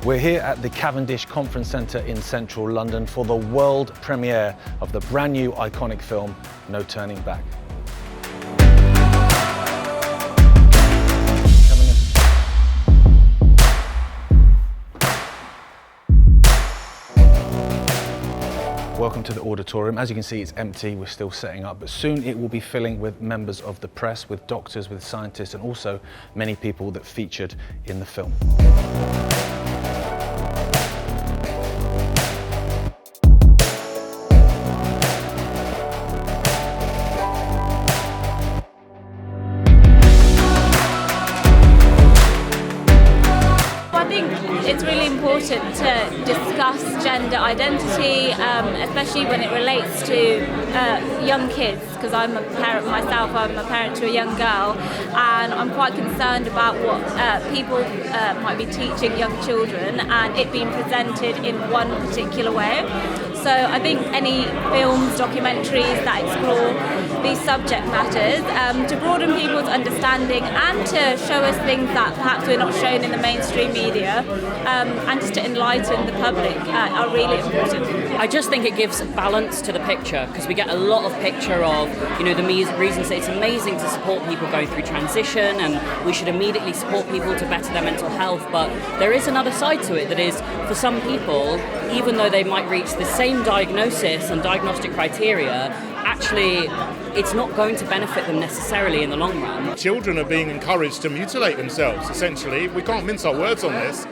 We're here at the Cavendish Conference Centre in central London for the world premiere of the brand new Ickonic film, No Turning Back. Welcome to the auditorium. As you can see, it's empty. We're still setting up, but soon it will be filling with members of the press, with doctors, with scientists, and also many people that featured in the film. It's really important to discuss gender identity, especially when it relates to young kids, because I'm a parent myself. I'm a parent to a young girl, and I'm quite concerned about what people might be teaching young children and it being presented in one particular way. So I think any films, documentaries that explore these subject matters, to broaden people's understanding and to show us things that perhaps we're not shown in the mainstream media, and just to enlighten the public, are really important. I just think it gives balance to the picture, because we get a lot of picture of, the reasons that it's amazing to support people going through transition and we should immediately support people to better their mental health, but there is another side to it that is, for some people, even though they might reach the same diagnosis and diagnostic criteria, actually it's not going to benefit them necessarily in the long run. Children are being encouraged to mutilate themselves, essentially. We can't mince our words on this.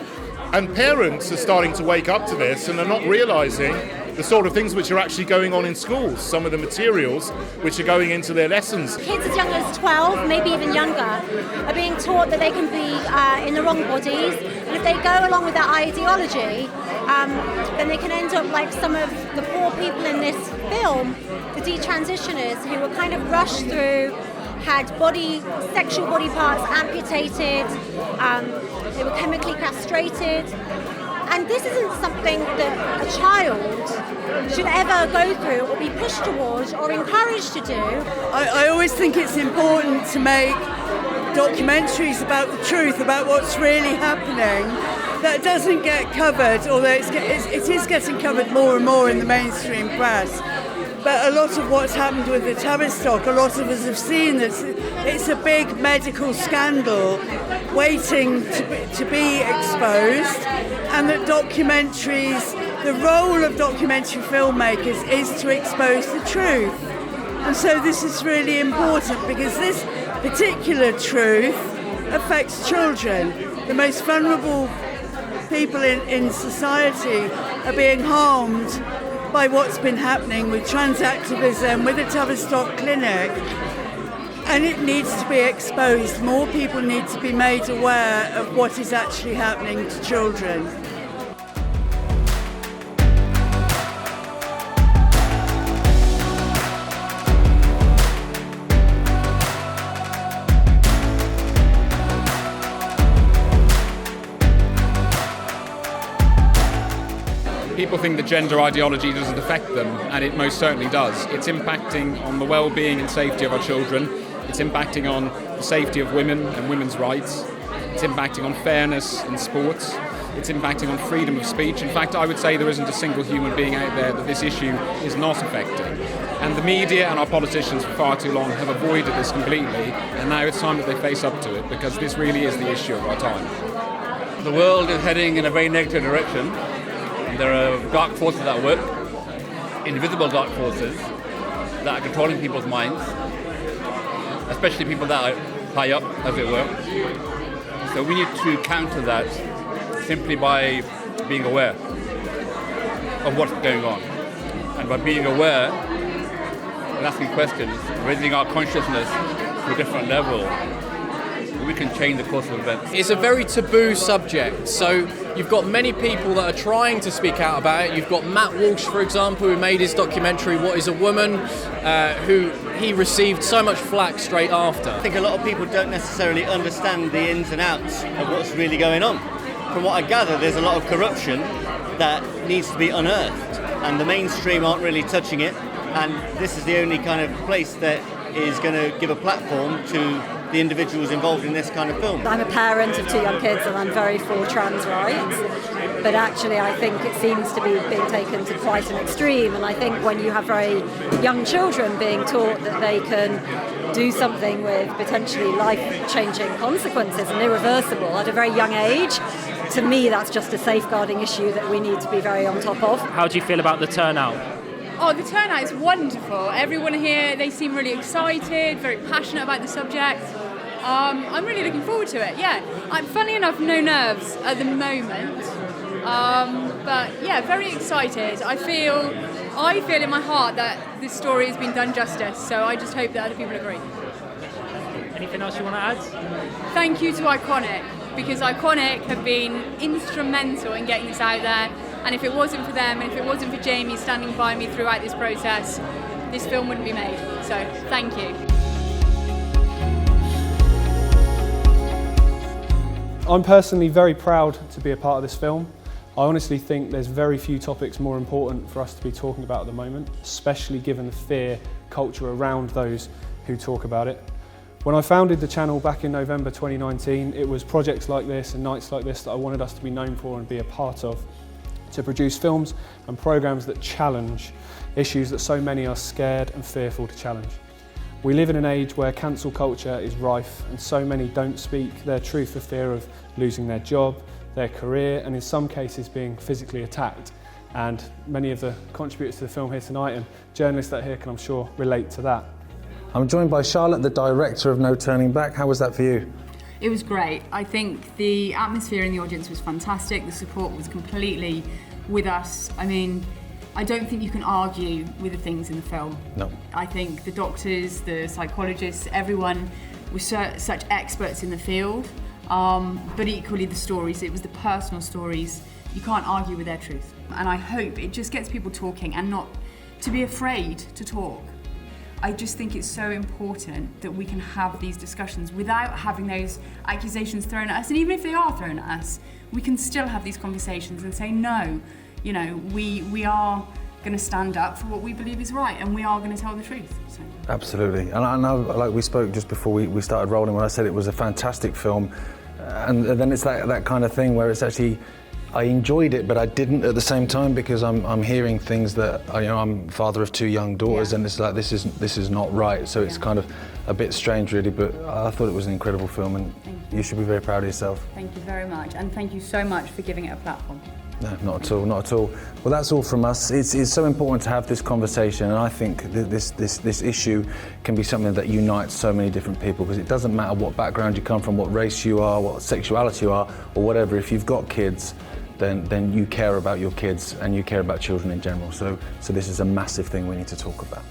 And parents are starting to wake up to this and are not realising the sort of things which are actually going on in schools, some of the materials which are going into their lessons. Kids as young as 12, maybe even younger, are being taught that they can be in the wrong bodies, and if they go along with that ideology, then they can end up like some of the poor people in this film, the detransitioners, who were kind of rushed through, had sexual body parts amputated, they were chemically castrated. And this isn't something that a child should ever go through or be pushed towards or encouraged to do. I always think it's important to make documentaries about the truth, about what's really happening. That doesn't get covered, although it is getting covered more and more in the mainstream press. But a lot of what's happened with the Tavistock, a lot of us have seen that it's a big medical scandal waiting to be exposed, and that documentaries, the role of documentary filmmakers is to expose the truth. And so this is really important, because this particular truth affects children. The most vulnerable people in society are being harmed by what's been happening with trans activism, with the Tavistock Clinic, and it needs to be exposed. More people need to be made aware of what is actually happening to children. People think that gender ideology doesn't affect them, and it most certainly does. It's impacting on the well-being and safety of our children. It's impacting on the safety of women and women's rights. It's impacting on fairness in sports. It's impacting on freedom of speech. In fact, I would say there isn't a single human being out there that this issue is not affecting. And the media and our politicians for far too long have avoided this completely, and now it's time that they face up to it, because this really is the issue of our time. The world is heading in a very negative direction. There are dark forces at work, invisible dark forces that are controlling people's minds, especially people that are high up, as it were. So we need to counter that simply by being aware of what's going on. And by being aware and asking questions, raising our consciousness to a different level, we can change the course of events. It's a very taboo subject, so you've got many people that are trying to speak out about it. You've got Matt Walsh, for example, who made his documentary What is a Woman, who he received so much flack straight after. I think a lot of people don't necessarily understand the ins and outs of what's really going on. From what I gather, there's a lot of corruption that needs to be unearthed, and the mainstream aren't really touching it, and this is the only kind of place that is going to give a platform to the individuals involved in this kind of film. I'm a parent of 2 young kids and I'm very for trans rights, but actually I think it seems to be being taken to quite an extreme, and I think when you have very young children being taught that they can do something with potentially life-changing consequences and irreversible at a very young age, to me that's just a safeguarding issue that we need to be very on top of. How do you feel about the turnout? Oh, the turnout is wonderful. Everyone here, they seem really excited, very passionate about the subject. I'm really looking forward to it, yeah. Funnily enough, no nerves at the moment. But yeah, very excited. I feel in my heart that this story has been done justice, so I just hope that other people agree. Anything else you want to add? Thank you to Ickonic, because Ickonic have been instrumental in getting this out there, and if it wasn't for them, and if it wasn't for Jamie standing by me throughout this process, this film wouldn't be made. So, thank you. I'm personally very proud to be a part of this film. I honestly think there's very few topics more important for us to be talking about at the moment, especially given the fear culture around those who talk about it. When I founded the channel back in November 2019, it was projects like this and nights like this that I wanted us to be known for and be a part of, to produce films and programmes that challenge issues that so many are scared and fearful to challenge. We live in an age where cancel culture is rife and so many don't speak their truth for fear of losing their job, their career, and in some cases being physically attacked. And many of the contributors to the film here tonight and journalists that are here can, I'm sure, relate to that. I'm joined by Charlotte, the director of No Turning Back. How was that for you? It was great. I think the atmosphere in the audience was fantastic. The support was completely with us. I mean, I don't think you can argue with the things in the film. No. I think the doctors, the psychologists, everyone was such experts in the field. But equally the stories, it was the personal stories. You can't argue with their truth. And I hope it just gets people talking and not to be afraid to talk. I just think it's so important that we can have these discussions without having those accusations thrown at us. And even if they are thrown at us, we can still have these conversations and say, no, you know, we are going to stand up for what we believe is right, and we are going to tell the truth. So. Absolutely. And I know, like we spoke just before we started rolling, when I said it was a fantastic film, and then it's that kind of thing where it's actually, I enjoyed it, but I didn't at the same time, because I'm hearing things that, you know, I'm father of 2 young daughters, and it's like this is not right. So it's kind of a bit strange, really. But I thought it was an incredible film, and you should be very proud of yourself. Thank you very much, and thank you so much for giving it a platform. No, not at all, not at all. Well, that's all from us. It's so important to have this conversation, and I think this issue can be something that unites so many different people, because it doesn't matter what background you come from, what race you are, what sexuality you are, or whatever. If you've got kids, then you care about your kids and you care about children in general. So this is a massive thing we need to talk about.